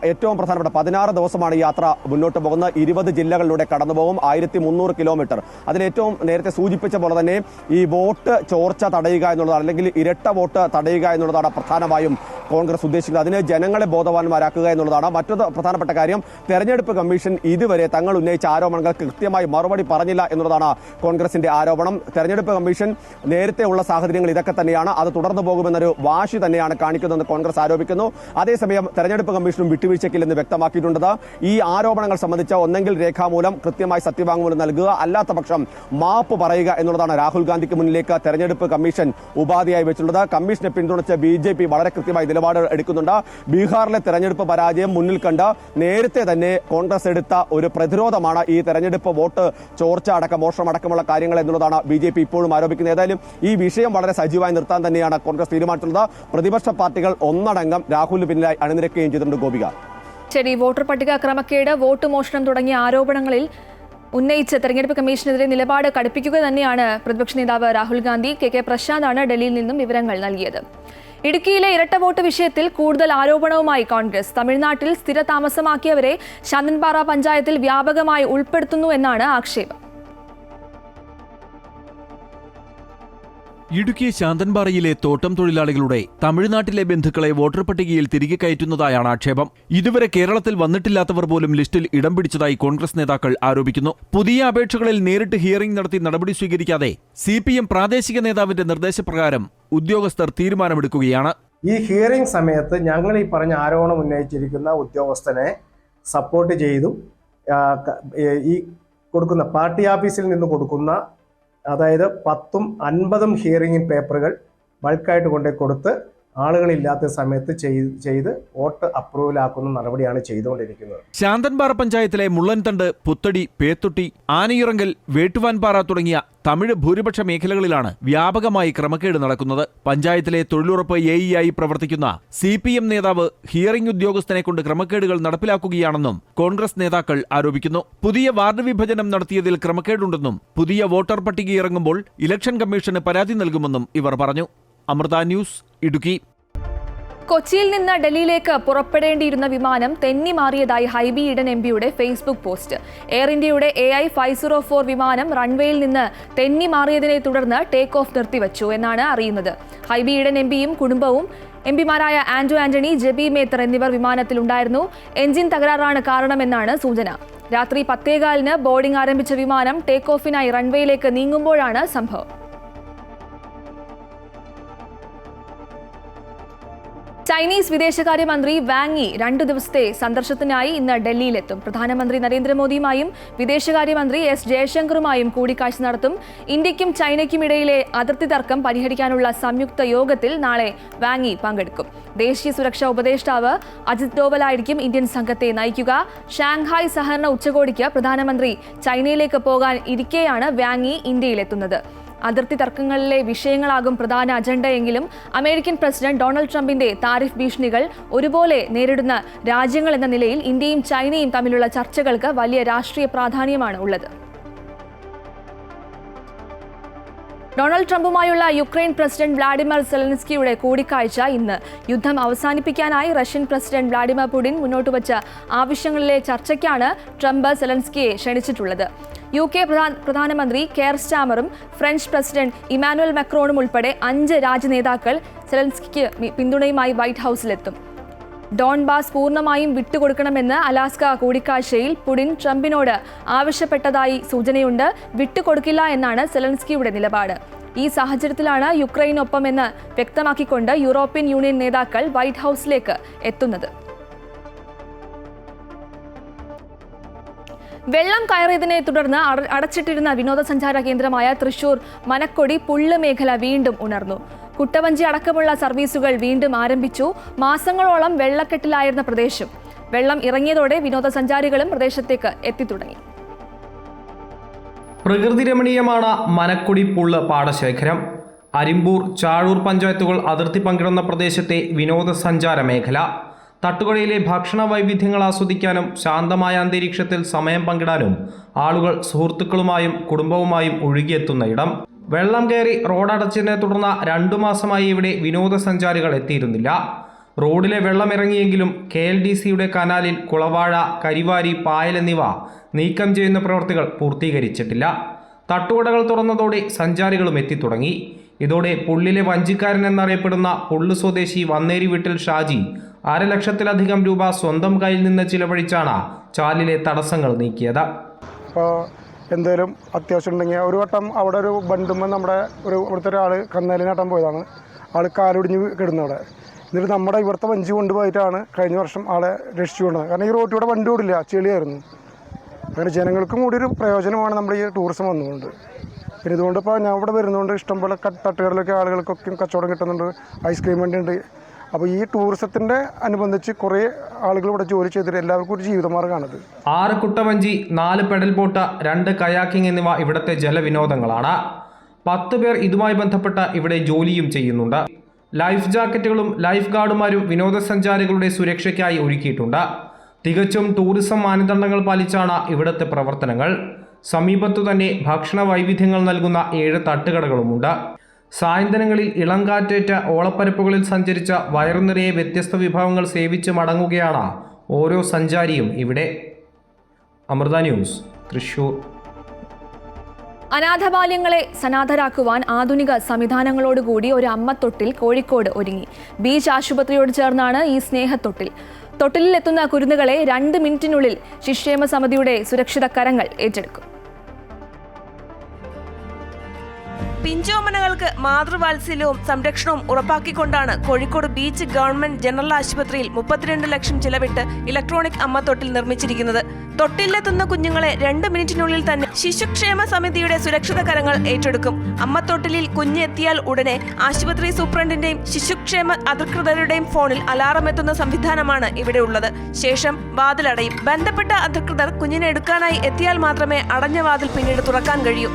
ഏറ്റവും പ്രധാനപ്പെട്ട 16 ദിവസമാണ് ഈ യാത്ര മുന്നോട്ട് പോകുന്നത്. 20 ജില്ലകളിലൂടെ കടന്നുപോകും. 1300 കിലോമീറ്റർ. അതിലേറ്റവും നേരത്തെ സൂചിപ്പിച്ച പോലെ തന്നെ ഈ വോട്ട് ചോർച്ച തടയുക എന്നുള്ളതാണ്, അല്ലെങ്കിൽ ഇരട്ട വോട്ട് തടയുക എന്നുള്ളതാണ് പ്രധാനമായും കോൺഗ്രസ് ഉദ്ദേശിക്കുന്നത്. അതിന് ജനങ്ങളെ ബോധവാന്മാരാക്കുക എന്നുള്ളതാണ്. മറ്റൊരു പ്രധാനപ്പെട്ട കാര്യം, തെരഞ്ഞെടുപ്പ് കമ്മീഷൻ ഇതുവരെ തങ്ങൾ ഉന്നയിച്ച ആരോപണങ്ങൾക്ക് കൃത്യമായി മറുപടി പറഞ്ഞില്ല എന്നുള്ളതാണ് കോൺഗ്രസിന്റെ ആരോപണം. തെരഞ്ഞെടുപ്പ് കമ്മീഷൻ നേരത്തെ ഉള്ള സാഹചര്യങ്ങൾ ഇതൊക്കെ തന്നെയാണ്, അത് തുടർന്നു പോകുമെന്നൊരു വാശി തന്നെയാണ് കാണിക്കുന്നതെന്ന് കോൺഗ്രസ് ആരോപിക്കുന്നു. അതേസമയം തെരഞ്ഞെടുപ്പ് കമ്മീഷനും വിട്ടുവീഴ്ചയ്ക്കില്ലെന്ന് വ്യക്തമാക്കിയിട്ടുണ്ട്. ഈ ആരോപണങ്ങൾ സംബന്ധിച്ച ഒന്നെങ്കിൽ രേഖാമൂലം കൃത്യമായി സത്യവാങ്മൂലം നൽകുക, അല്ലാത്ത പക്ഷം മാപ്പ് പറയുക എന്നുള്ളതാണ് രാഹുൽ ഗാന്ധിക്ക് മുന്നിലേക്ക് തെരഞ്ഞെടുപ്പ് കമ്മീഷൻ ഉപാധിയായി വെച്ചിട്ടുള്ളത്. കമ്മീഷനെ പിന്തുണച്ച് BJP വളരെ കൃത്യമായി നിലപാട് എടുക്കുന്നുണ്ട്. ബീഹാറിലെ തെരഞ്ഞെടുപ്പ് പരാജയം മുന്നിൽ കണ്ട് നേരത്തെ തന്നെ കോൺഗ്രസ് എടുത്ത ഒരു പ്രതിരോധമാണ് ഈ തെരഞ്ഞെടുപ്പ് വോട്ട് ചോർച്ച അടക്കം മോഷണം അടക്കമുള്ള കാര്യങ്ങൾ എന്നുള്ളതാണ് BJP ഇപ്പോഴും ആരോപിക്കുന്നത്. ഏതായാലും ഈ വിഷയം വളരെ സജീവമായി നിർത്താൻ തന്നെയാണ് കോൺഗ്രസ് തീരുമാനിച്ചിട്ടുള്ളത്. പ്രതിപക്ഷ പാർട്ടികൾ ഒന്നടങ്കം രാഹുലിന് പിന്നിലായി അണിനിരക്കുകയും ചെയ്തിട്ടുണ്ട്. ഗോപിക, ശരി, വോട്ടർ പട്ടിക ക്രമക്കേട്, വോട്ട് മോഷണം തുടങ്ങിയ ആരോപണങ്ങളിൽ ഉന്നയിച്ച് തെരഞ്ഞെടുപ്പ് കമ്മീഷനെതിരെ നിലപാട് കടുപ്പിക്കുക തന്നെയാണ് പ്രതിപക്ഷ നേതാവ് രാഹുൽ ഗാന്ധി. കെ പ്രശാന്താണ് ഡൽഹിയിൽ നിന്നും വിവരങ്ങൾ നൽകിയത്. ഇടുക്കിയിലെ ഇരട്ട വോട്ട് വിഷയത്തിൽ കൂടുതൽ ആരോപണവുമായി കോൺഗ്രസ്. തമിഴ്നാട്ടിൽ സ്ഥിര താമസമാക്കിയവരെ ശാന്തൻപാറ പഞ്ചായത്തിൽ വ്യാപകമായി ഉൾപ്പെടുത്തുന്നു എന്നാണ് ആക്ഷേപം. ഇടുക്കി ശാന്തൻപാറയിലെ തോട്ടം തൊഴിലാളികളുടെ തമിഴ്നാട്ടിലെ ബന്ധുക്കളെ വോട്ടർ പട്ടികയിൽ തിരികെ കയറ്റുന്നതായാണ് ആക്ഷേപം. ഇതുവരെ കേരളത്തിൽ വന്നിട്ടില്ലാത്തവർ പോലും ലിസ്റ്റിൽ ഇടം പിടിച്ചതായി കോൺഗ്രസ് നേതാക്കൾ ആരോപിക്കുന്നു. പുതിയ അപേക്ഷകളിൽ നേരിട്ട് ഹിയറിംഗ് നടത്തി നടപടി സ്വീകരിക്കാതെ CPM പ്രാദേശിക നേതാവിന്റെ നിർദ്ദേശപ്രകാരം ഉദ്യോഗസ്ഥർ തീരുമാനമെടുക്കുകയാണ്. ഈ ഹിയറിംഗ് സമയത്ത് ഞങ്ങൾ ഈ പറഞ്ഞ ആരോപണം ഉന്നയിച്ചിരിക്കുന്ന ഉദ്യോഗസ്ഥനെ സപ്പോർട്ട് ചെയ്തും ഈ കൊടുക്കുന്ന പാർട്ടി ഓഫീസിൽ നിന്ന് കൊടുക്കുന്ന അതായത് 10ഉം 50ഉം ഹിയറിംഗ് പേപ്പറുകൾ ബൾക്കായിട്ട് കൊണ്ടേ കൊടുത്ത് ആളുകളില്ലാത്ത സമയത്ത് ചെയ്ത് വോട്ട് അപ്രൂവലാക്കുന്ന നടപടിയാണ് ചെയ്തുകൊണ്ടിരിക്കുന്നത്. ശാന്തൻപാറ പഞ്ചായത്തിലെ മുള്ളൻതണ്ട്, പുത്തടി, പേത്തൊട്ടി, ആനയിറങ്കൽ, വേട്ടുവാൻപാറ തുടങ്ങിയ തമിഴ് ഭൂരിപക്ഷ മേഖലകളിലാണ് വ്യാപകമായി ക്രമക്കേട് നടക്കുന്നത്. പഞ്ചായത്തിലെ തൊഴിലുറപ്പ് AE പ്രവർത്തിക്കുന്ന CPM നേതാവ് ഹിയറിംഗ് ഉദ്യോഗസ്ഥനെ കൊണ്ട് ക്രമക്കേടുകൾ നടപ്പിലാക്കുകയാണെന്നും കോൺഗ്രസ് നേതാക്കൾ ആരോപിക്കുന്നു. പുതിയ വാർഡ് വിഭജനം നടത്തിയതിൽ ക്രമക്കേടുണ്ടെന്നും പുതിയ വോട്ടർ പട്ടിക ഇറങ്ങുമ്പോൾ ഇലക്ഷൻ കമ്മീഷന് പരാതി നൽകുമെന്നും ഇവർ പറഞ്ഞു. അമൃത ന്യൂസ്, ഇടുക്കി. കൊച്ചിയിൽ നിന്ന് ഡൽഹിയിലേക്ക് പുറപ്പെടേണ്ടിയിരുന്ന വിമാനം തെന്നി മാറിയതായി ഹൈബി ഈഡൻ MPയുടെ ഫേസ്ബുക്ക് പോസ്റ്റ്. എയർ ഇന്ത്യയുടെ AI 504 വിമാനം റൺവേയിൽ നിന്ന് തെന്നി മാറിയതിനെ തുടർന്ന് ടേക്ക് ഓഫ് നിർത്തിവച്ചു എന്നാണ് അറിയുന്നത്. ഹൈബി ഈഡൻ MPയും കുടുംബവും MPമാരായ ആന്റണി, ജെബി മേത്തർ എന്നിവർ വിമാനത്തിലുണ്ടായിരുന്നു. എഞ്ചിൻ തകരാറാണ് കാരണമെന്നാണ് സൂചന. രാത്രി 10:15 ബോർഡിംഗ് ആരംഭിച്ച വിമാനം ടേക്ക് ഓഫിനായി റൺവേയിലേക്ക് നീങ്ങുമ്പോഴാണ് സംഭവം. ചൈനീസ് വിദേശകാര്യമന്ത്രി വാങ് യി 2 ദിവസത്തെ സന്ദർശനത്തിനായി ഇന്ന് ഡൽഹിയിലെത്തും. പ്രധാനമന്ത്രി നരേന്ദ്രമോദിയുമായും വിദേശകാര്യമന്ത്രി S ജയശങ്കറുമായും കൂടിക്കാഴ്ച നടത്തും. ഇന്ത്യക്കും ചൈനയ്ക്കും ഇടയിലെ അതിർത്തി തർക്കം പരിഹരിക്കാനുള്ള സംയുക്ത യോഗത്തിൽ നാളെ വാങ് യി പങ്കെടുക്കും. ദേശീയ സുരക്ഷാ ഉപദേഷ്ടാവ് അജിത് ഡോവലായിരിക്കും ഇന്ത്യൻ സംഘത്തെ നയിക്കുക. ഷാങ്ഹായ് സഹകരണ ഉച്ചകോടിക്ക് പ്രധാനമന്ത്രി ചൈനയിലേക്ക് പോകാൻ ഇരിക്കെയാണ് വാങ് യി ഇന്ത്യയിലെത്തുന്നത്. അതിർത്തി തർക്കങ്ങളിലെ വിഷയങ്ങളാകും പ്രധാന അജണ്ടയെങ്കിലും അമേരിക്കൻ പ്രസിഡന്റ് ഡൊണാൾഡ് ട്രംപിന്റെ താരിഫ് ഭീഷണികൾ ഒരുപോലെ നേരിടുന്ന രാജ്യങ്ങൾ എന്ന നിലയിൽ ഇന്ത്യയും ചൈനയും തമ്മിലുള്ള ചർച്ചകൾക്ക് വലിയ രാഷ്ട്രീയ പ്രാധാന്യമാണ് ഉള്ളത്. ഡൊണാൾഡ് ട്രംപുമായുള്ള യുക്രൈൻ പ്രസിഡന്റ് വ്ളാഡിമിർ സെലൻസ്കിയുടെ കൂടിക്കാഴ്ച ഇന്ന്. യുദ്ധം അവസാനിപ്പിക്കാനായി റഷ്യൻ പ്രസിഡന്റ് വ്ളാഡിമിർ പുടിൻ മുന്നോട്ടുവച്ച ആവശ്യങ്ങളിലെ ചർച്ചയ്ക്കാണ് ട്രംപ് സെലൻസ്കിയെ ക്ഷണിച്ചിട്ടുള്ളത്. UK പ്രധാനമന്ത്രി കെയർ സ്റ്റാമറും ഫ്രഞ്ച് പ്രസിഡന്റ് ഇമാനുവൽ മാക്രോണും ഉൾപ്പെടെ 5 രാജ്യനേതാക്കൾ സെലൻസ്കിക്ക് പിന്തുണയുമായി വൈറ്റ് ഹൌസിലെത്തും. ഡോൺബാസ് പൂർണ്ണമായും വിട്ടുകൊടുക്കണമെന്ന് അലാസ്ക കൂടിക്കാഴ്ചയിൽ പുടിൻ ട്രംപിനോട് ആവശ്യപ്പെട്ടതായി സൂചനയുണ്ട്. വിട്ടുകൊടുക്കില്ല എന്നാണ് സെലൻസ്കിയുടെ നിലപാട്. ഈ സാഹചര്യത്തിലാണ് യുക്രൈനൊപ്പമെന്ന് വ്യക്തമാക്കിക്കൊണ്ട് യൂറോപ്യൻ യൂണിയൻ നേതാക്കൾ വൈറ്റ് ഹൌസിലേക്ക് എത്തുന്നത്. വെള്ളം കയറിയതിനെ തുടർന്ന് അടച്ചിട്ടിരുന്ന വിനോദസഞ്ചാര കേന്ദ്രമായ തൃശൂർ മനക്കൊടി പുള്ള് മേഖല വീണ്ടും ഉണർന്നു. കുട്ടവഞ്ചി അടക്കമുള്ള സർവീസുകൾ വീണ്ടും ആരംഭിച്ചു. മാസങ്ങളോളം വെള്ളക്കെട്ടിലായിരുന്ന പ്രദേശം വെള്ളം ഇറങ്ങിയതോടെ വിനോദസഞ്ചാരികളും പ്രദേശത്തേക്ക് എത്തിത്തുടങ്ങി. പ്രകൃതി രമണീയമാണ് മനക്കൊടി പുള്ള് പാടശേഖരം. അരിമ്പൂർ, ചാഴൂർ പഞ്ചായത്തുകൾ അതിർത്തി പങ്കിടുന്ന പ്രദേശത്തെ വിനോദസഞ്ചാര മേഖല. തട്ടുകടയിലെ ഭക്ഷണ വൈവിധ്യങ്ങൾ ആസ്വദിക്കാനും ശാന്തമായ അന്തരീക്ഷത്തിൽ സമയം പങ്കിടാനും ആളുകൾ സുഹൃത്തുക്കളുമായും കുടുംബവുമായും ഒഴുകിയെത്തുന്ന ഇടം. വെള്ളം കയറി റോഡടച്ചതിനെ തുടർന്ന് 2 മാസമായി ഇവിടെ വിനോദസഞ്ചാരികൾ എത്തിയിരുന്നില്ല. റോഡിലെ വെള്ളം ഇറങ്ങിയെങ്കിലും KLDCയുടെ കനാലിൽ കുളവാഴ, കരിവാരി, പായൽ എന്നിവ നീക്കം ചെയ്യുന്ന പ്രവൃത്തികൾ പൂർത്തീകരിച്ചിട്ടില്ല. തട്ടുകടകൾ തുറന്നതോടെ സഞ്ചാരികളും എത്തിത്തുടങ്ങി. ഇതോടെ പുള്ളിലെ വഞ്ചിക്കാരൻ എന്നറിയപ്പെടുന്ന പുള്ള് സ്വദേശി വന്നേരി വീട്ടിൽ ഷാജി 1.5 ലക്ഷത്തിലധികം രൂപ സ്വന്തം കയ്യിൽ നിന്ന് ചിലവഴിച്ചാണ് ചാലിലെ തടസ്സങ്ങൾ നീക്കിയത്. അപ്പോൾ എന്തെങ്കിലും അത്യാവശ്യം ഉണ്ടെങ്കിൽ ഒരു വട്ടം അവിടെ ഒരു ബണ്ടുമ്പോൾ ഇവിടുത്തെ ഒരാൾ കന്നാലിനാട്ടാൻ പോയതാണ്. ആൾ കാലൊടിഞ്ഞ് കിടന്നു അവിടെ. എന്നിട്ട് നമ്മുടെ ഇവിടുത്തെ വഞ്ചി കൊണ്ടുപോയിട്ടാണ് കഴിഞ്ഞ വർഷം ആളെ രക്ഷിച്ചുകൊണ്ടത്. കാരണം ഈ റോട്ടിലൂടെ വണ്ടി ഓടില്ല, ചെളിയായിരുന്നു. അങ്ങനെ ജനങ്ങൾക്കും കൂടി ഒരു പ്രയോജനമാണ് നമ്മുടെ ഈ ടൂറിസം വന്നുകൊണ്ട്. പിന്നെ ഇതുകൊണ്ട് ഇപ്പോൾ ഞാൻ ഇവിടെ വരുന്നതുകൊണ്ട് ഇഷ്ടംപോലെ തട്ടുകളിലൊക്കെ ആളുകൾക്കൊക്കെ കച്ചവടം കിട്ടുന്നുണ്ട്. ഐസ്ക്രീം വണ്ടി ഉണ്ട്. അപ്പോൾ ഈ ടൂറിസത്തിൻ്റെ അനുബന്ധിച്ച് കുറേ ആളുകൾ ഇവിടെ ജോലി ചെയ്തിട്ട് എല്ലാവർക്കും ഒരു ജീവിതമാർഗ്ഗമാണത്. 6 കുട്ടവഞ്ചി, 4 പെഡൽ ബോട്ട്, 2 കയാക്കിംഗ് എന്നിവ ഇവിടുത്തെ ജലവിനോദങ്ങളാണ്. 10 പേർ ഇതുമായി ബന്ധപ്പെട്ട് ഇവിടെ ജോലിയും ചെയ്യുന്നുണ്ട്. ലൈഫ് ജാക്കറ്റുകളും ലൈഫ് ഗാർഡുമാരും വിനോദസഞ്ചാരികളുടെ സുരക്ഷയ്ക്കായി ഒരുക്കിയിട്ടുണ്ട്. തികച്ചും ടൂറിസം മാനദണ്ഡങ്ങൾ പാലിച്ചാണ് ഇവിടുത്തെ പ്രവർത്തനങ്ങൾ. സമീപത്തു തന്നെ ഭക്ഷണ വൈവിധ്യങ്ങൾ നൽകുന്ന 7 തട്ടുകടകളുമുണ്ട്. സായന്തനങ്ങളിൽ ഇളം കാറ്റേറ്റ ഓളപ്പരപ്പുകളിൽ സഞ്ചരിച്ച വയറു നിറയെ വ്യത്യസ്ത വിഭവങ്ങൾ സേവിച്ച് മടങ്ങുകയാണ് ഓരോ സഞ്ചാരിയും ഇവിടെ. അമൃത ന്യൂസ്, തൃശൂർ. അനാഥബാല്യങ്ങളെ സനാഥരാക്കുവാൻ ആധുനിക സംവിധാനങ്ങളോടുകൂടി ഒരു അമ്മത്തൊട്ടിൽ കോഴിക്കോട് ഒരുങ്ങി. ബീച്ച് ആശുപത്രിയോട് ചേർന്നാണ് ഈ സ്നേഹത്തൊട്ടിൽ. തൊട്ടിലിലെത്തുന്ന കുരുന്നുകളെ 2 മിനിറ്റിനുള്ളിൽ ശിശുക്ഷേമ സമിതിയുടെ സുരക്ഷിത കരങ്ങൾ ഏറ്റെടുക്കും. പിഞ്ചോമനകൾക്ക് മാതൃവാത്സല്യവും സംരക്ഷണവും ഉറപ്പാക്കിക്കൊണ്ടാണ് കോഴിക്കോട് ബീച്ച് ഗവൺമെന്റ് ജനറൽ ആശുപത്രിയിൽ 32 ലക്ഷം ചിലവിട്ട് ഇലക്ട്രോണിക് അമ്മത്തൊട്ടിൽ നിർമ്മിച്ചിരിക്കുന്നത്. തൊട്ടിലെത്തുന്ന കുഞ്ഞുങ്ങളെ 2 മിനിറ്റിനുള്ളിൽ തന്നെ ശിശുക്ഷേമ സമിതിയുടെ സുരക്ഷിത കരങ്ങൾ ഏറ്റെടുക്കും. അമ്മത്തൊട്ടിലിൽ കുഞ്ഞ് എത്തിയാൽ ഉടനെ ആശുപത്രി സൂപ്രണ്ടിന്റെയും ശിശുക്ഷേമ അധികൃതരുടെയും ഫോണിൽ അലാറം എത്തുന്ന സംവിധാനമാണ് ഇവിടെ ഉള്ളത്. ശേഷം വാതിലടയും. ബന്ധപ്പെട്ട അധികൃതർ കുഞ്ഞിനെ എടുക്കാനായി എത്തിയാൽ മാത്രമേ അടഞ്ഞ വാതിൽ പിന്നീട് തുറക്കാൻ കഴിയൂ.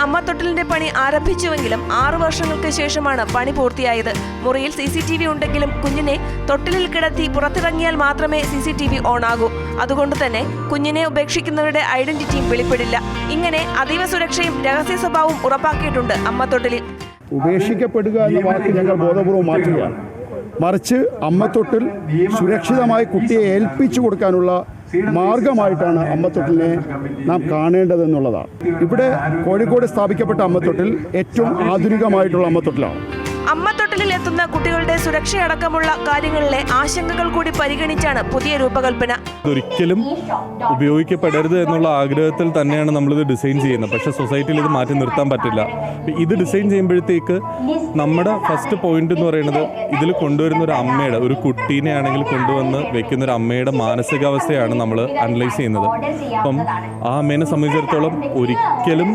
അമ്മത്തൊട്ടിലിന്റെ പണി ആരംഭിച്ചുവെങ്കിലും 6 വർഷങ്ങൾക്ക് ശേഷമാണ് പണി പൂർത്തിയായത്. മുറിയിൽ CCTV ഉണ്ടെങ്കിലും കുഞ്ഞിനെ തൊട്ടിലിൽ കിടത്തി പുറത്തിറങ്ങിയാൽ മാത്രമേ CCTV ഓൺ ആകൂ. അതുകൊണ്ട് തന്നെ കുഞ്ഞിനെ ഉപേക്ഷിക്കുന്നവരുടെ ഐഡന്റിറ്റിയും വെളിപ്പെടില്ല. ഇങ്ങനെ അതീവ സുരക്ഷയും രഹസ്യ സ്വഭാവവും ഉറപ്പാക്കിയിട്ടുണ്ട് അമ്മത്തൊട്ടിലിൽ. ഉപേക്ഷിക്കപ്പെടുക എന്ന വാക്ക് ഞങ്ങൾ ബോധപൂർവ്വം മാറ്റുകയാണ്. മറിച്ച് അമ്മത്തൊട്ടിൽ സുരക്ഷിതമായി കുട്ടിയെ ഏൽപ്പിച്ചു കൊടുക്കാനുള്ള മാർഗമായിട്ടാണ് അമ്മത്തൊട്ടിലിനെ നാം കാണേണ്ടതെന്നുള്ളതാണ്. ഇവിടെ കോഴിക്കോട് സ്ഥാപിക്കപ്പെട്ട അമ്മത്തൊട്ടിൽ ഏറ്റവും ആധുനികമായിട്ടുള്ള അമ്മത്തൊട്ടിലാണ്. അമ്മത്തൊട്ടിലിൽ എത്തുന്ന കുട്ടികളുടെ സുരക്ഷയടക്കമുള്ള കാര്യങ്ങളിലെ ആശങ്കകൾ കൂടി പരിഗണിച്ചാണ് പുതിയ രൂപകൽപ്പന. ഒരിക്കലും ഉപയോഗിക്കപ്പെടരുത് എന്നുള്ള ആഗ്രഹത്തിൽ തന്നെയാണ് നമ്മളിത് ഡിസൈൻ ചെയ്യുന്നത്. പക്ഷേ സൊസൈറ്റിയിൽ ഇത് മാറ്റി നിർത്താൻ പറ്റില്ല. ഇത് ഡിസൈൻ ചെയ്യുമ്പോഴത്തേക്ക് നമ്മുടെ ഫസ്റ്റ് പോയിന്റ് എന്ന് പറയുന്നത് ഇതിൽ കൊണ്ടുവരുന്ന ഒരു അമ്മയുടെ, ഒരു കുട്ടീനെ ആണെങ്കിൽ കൊണ്ടുവന്ന് വെക്കുന്ന ഒരു അമ്മയുടെ മാനസികാവസ്ഥയാണ് നമ്മൾ അനലൈസ് ചെയ്യുന്നത്. അപ്പം ആ അമ്മേനെ സംബന്ധിച്ചിടത്തോളം ഒരിക്കലും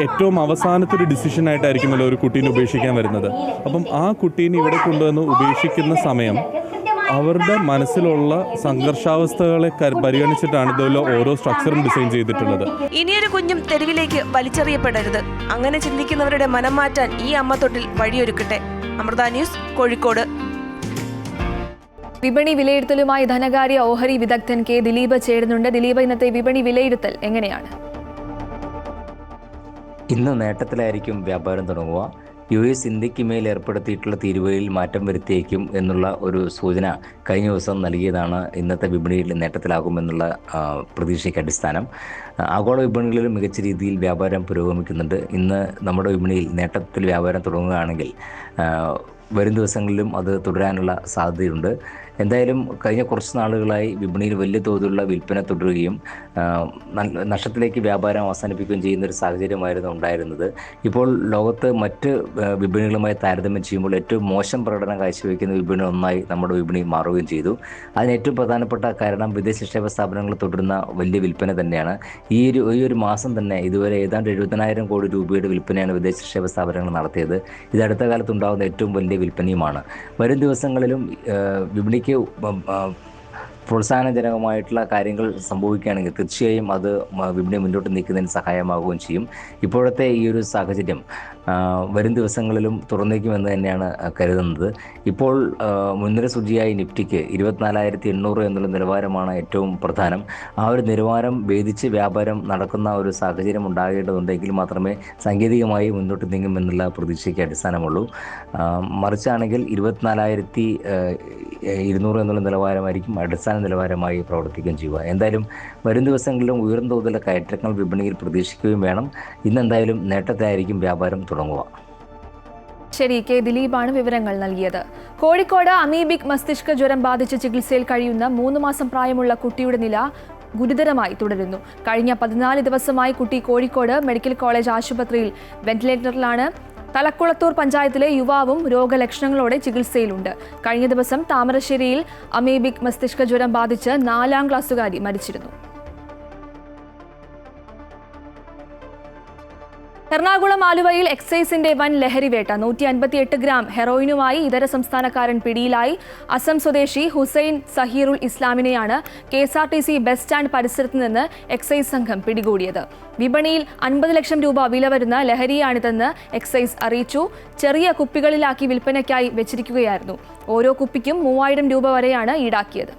ഏറ്റവും അവസാനത്തെ ഒരു ഡിസിഷനായിട്ടായിരിക്കുമല്ലോ ഒരു കുട്ടീനെ ഉപേക്ഷിക്കാൻ വരുന്നത്. അപ്പം ആ കുട്ടീനെ ഇവിടെ കൊണ്ടുവന്ന് ഉപേക്ഷിക്കുന്ന സമയം അവരുടെ മനസ്സിലുള്ള സംഘർഷാവസ്ഥകളെ പരിഗണിച്ചിട്ടാണ് ഇതുപോലെ ഓരോ സ്ട്രക്ചറും ഡിസൈൻ ചെയ്തിട്ടുള്ളത്. ഇനിയൊരു കുഞ്ഞും തെരുവിലേക്ക് വലിച്ചെറിയപ്പെടരുത്. അങ്ങനെ ചിന്തിക്കുന്നവരുടെ മനം മാറ്റാൻ ഈ അമ്മത്തൊട്ടിൽ വഴിയൊരുക്കട്ടെ. അമൃത ന്യൂസ്, കോഴിക്കോട്. വിപണി വിലയിരുത്തലുമായി ധനകാര്യ ഓഹരി വിദഗ്ധൻ കെ ദിലീപ് ചേരുന്നുണ്ട്. ദിലീപ്, ഇന്നത്തെ വിപണി വിലയിരുത്തൽ എങ്ങനെയാണ്? ഇന്ന് നേട്ടത്തിലായിരിക്കും വ്യാപാരം തുടങ്ങുക. US ഇന്ത്യക്ക് മേൽ ഏർപ്പെടുത്തിയിട്ടുള്ള തീരുവയിൽ മാറ്റം വരുത്തിയേക്കും എന്നുള്ള ഒരു സൂചന കഴിഞ്ഞ ദിവസം നൽകിയതാണ് ഇന്നത്തെ വിപണിയിൽ നേട്ടത്തിലാകുമെന്നുള്ള പ്രതീക്ഷയ്ക്ക് അടിസ്ഥാനം. ആഗോള വിപണികളിലും മികച്ച രീതിയിൽ വ്യാപാരം പുരോഗമിക്കുന്നുണ്ട്. ഇന്ന് നമ്മുടെ വിപണിയിൽ നേട്ടത്തിൽ വ്യാപാരം തുടങ്ങുകയാണെങ്കിൽ വരും ദിവസങ്ങളിലും അത് തുടരാനുള്ള സാധ്യതയുണ്ട്. എന്തായാലും കഴിഞ്ഞ കുറച്ച് നാളുകളായി വിപണിയിൽ വലിയ തോതിലുള്ള വിൽപ്പന തുടരുകയും നഷ്ടത്തിലേക്ക് വ്യാപാരം അവസാനിപ്പിക്കുകയും ചെയ്യുന്ന ഒരു സാഹചര്യമായിരുന്നു ഉണ്ടായിരുന്നത്. ഇപ്പോൾ ലോകത്ത് മറ്റ് വിപണികളുമായി താരതമ്യം ചെയ്യുമ്പോൾ ഏറ്റവും മോശം പ്രകടനം കാഴ്ചവെക്കുന്ന വിപണി ഒന്നായി നമ്മുടെ വിപണി മാറുകയും ചെയ്തു. അതിന് ഏറ്റവും പ്രധാനപ്പെട്ട കാരണം വിദേശ നിക്ഷേപ സ്ഥാപനങ്ങൾ തുടരുന്ന വലിയ വിൽപ്പന തന്നെയാണ്. ഈ ഒരു മാസം തന്നെ ഇതുവരെ ഏതാണ്ട് 70,000 കോടി രൂപയുടെ വിൽപ്പനയാണ് വിദേശ നിക്ഷേപ സ്ഥാപനങ്ങൾ നടത്തിയത്. ഇത് അടുത്ത കാലത്തുണ്ടാകുന്ന ഏറ്റവും വലിയ വിൽപ്പനയുമാണ്. വരും ദിവസങ്ങളിലും വിപണിക്ക് പ്രോത്സാഹനജനകമായിട്ടുള്ള കാര്യങ്ങൾ സംഭവിക്കുകയാണെങ്കിൽ തീർച്ചയായും അത് വിപണി മുന്നോട്ട് നീക്കുന്നതിന് സഹായമാവുകയും ചെയ്യും. ഇപ്പോഴത്തെ ഈ ഒരു സാഹചര്യം വരും ദിവസങ്ങളിലും തുറന്നേക്കുമെന്ന് തന്നെയാണ് കരുതുന്നത്. ഇപ്പോൾ മുൻനിര സൂചിയായി നിഫ്റ്റിക്ക് 24,800 എന്നുള്ള നിലവാരമാണ് ഏറ്റവും പ്രധാനം. ആ ഒരു നിലവാരം ഭേദിച്ച് വ്യാപാരം നടക്കുന്ന ഒരു സാഹചര്യം ഉണ്ടാകേണ്ടതുണ്ടെങ്കിൽ മാത്രമേ സാങ്കേതികമായി മുന്നോട്ട് നീങ്ങുമെന്നുള്ള പ്രതീക്ഷയ്ക്ക് അടിസ്ഥാനമുള്ളൂ. മറിച്ചാണെങ്കിൽ 24,200 എന്നുള്ള നിലവാരമായിരിക്കും അടിസ്ഥാന നിലവാരമായി പ്രവർത്തിക്കുകയും ചെയ്യുക. എന്തായാലും വരും ദിവസങ്ങളിലും ഉയർന്ന തോതിലുള്ള കയറ്റങ്ങൾ വിപണിയിൽ പ്രതീക്ഷിക്കുകയും വേണം. ഇന്നെന്തായാലും നേട്ടത്തിലായിരിക്കും വ്യാപാരം തുടങ്ങുക. ശരി, കെ ദിലീപാണ് വിവരങ്ങൾ നൽകിയത്. കോഴിക്കോട് അമീബിക് മസ്തിഷ്ക ജ്വരം ബാധിച്ച് ചികിത്സയിൽ കഴിയുന്ന 3 മാസം പ്രായമുള്ള കുട്ടിയുടെ നില ഗുരുതരമായി തുടരുന്നു. കഴിഞ്ഞ 14 ദിവസമായി കുട്ടി കോഴിക്കോട് മെഡിക്കൽ കോളേജ് ആശുപത്രിയിൽ വെന്റിലേറ്ററിലാണ്. തലക്കുളത്തൂർ പഞ്ചായത്തിലെ യുവാവും രോഗലക്ഷണങ്ങളോടെ ചികിത്സയിലുണ്ട്. കഴിഞ്ഞ ദിവസം താമരശ്ശേരിയിൽ അമീബിക് മസ്തിഷ്ക ജ്വരം ബാധിച്ച് 4ാം ക്ലാസ്സുകാരി മരിച്ചിരുന്നു. എറണാകുളം ആലുവയിൽ എക്സൈസിന്റെ വൻ ലഹരിവേട്ട. 158 ഗ്രാം ഹെറോയിനുമായി ഇതര സംസ്ഥാനക്കാരൻ പിടിയിലായി. അസം സ്വദേശി ഹുസൈൻ സഹീറുൽ ഇസ്ലാമിനെയാണ് KSRTC ബസ് സ്റ്റാൻഡ് പരിസരത്ത് നിന്ന് എക്സൈസ് സംഘം പിടികൂടിയത്. വിപണിയിൽ 50 ലക്ഷം രൂപ വില വരുന്ന ലഹരിയാണിതെന്ന് എക്സൈസ് അറിയിച്ചു. ചെറിയ കുപ്പികളിലാക്കി വിൽപ്പനയ്ക്കായി വെച്ചിരിക്കുകയായിരുന്നു. ഓരോ കുപ്പിക്കും 3000 രൂപ വരെയാണ് ഈടാക്കിയത്.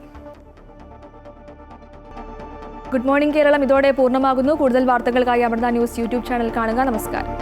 ഗുഡ് മോർണിംഗ് കേരളം ഇതോടെ പൂർണ്ണമാകുന്നു. കൂടുതൽ വാർത്തകൾക്കായി അമൃത ന്യൂസ് യൂട്യൂബ് ചാനൽ കാണുക. നമസ്കാരം.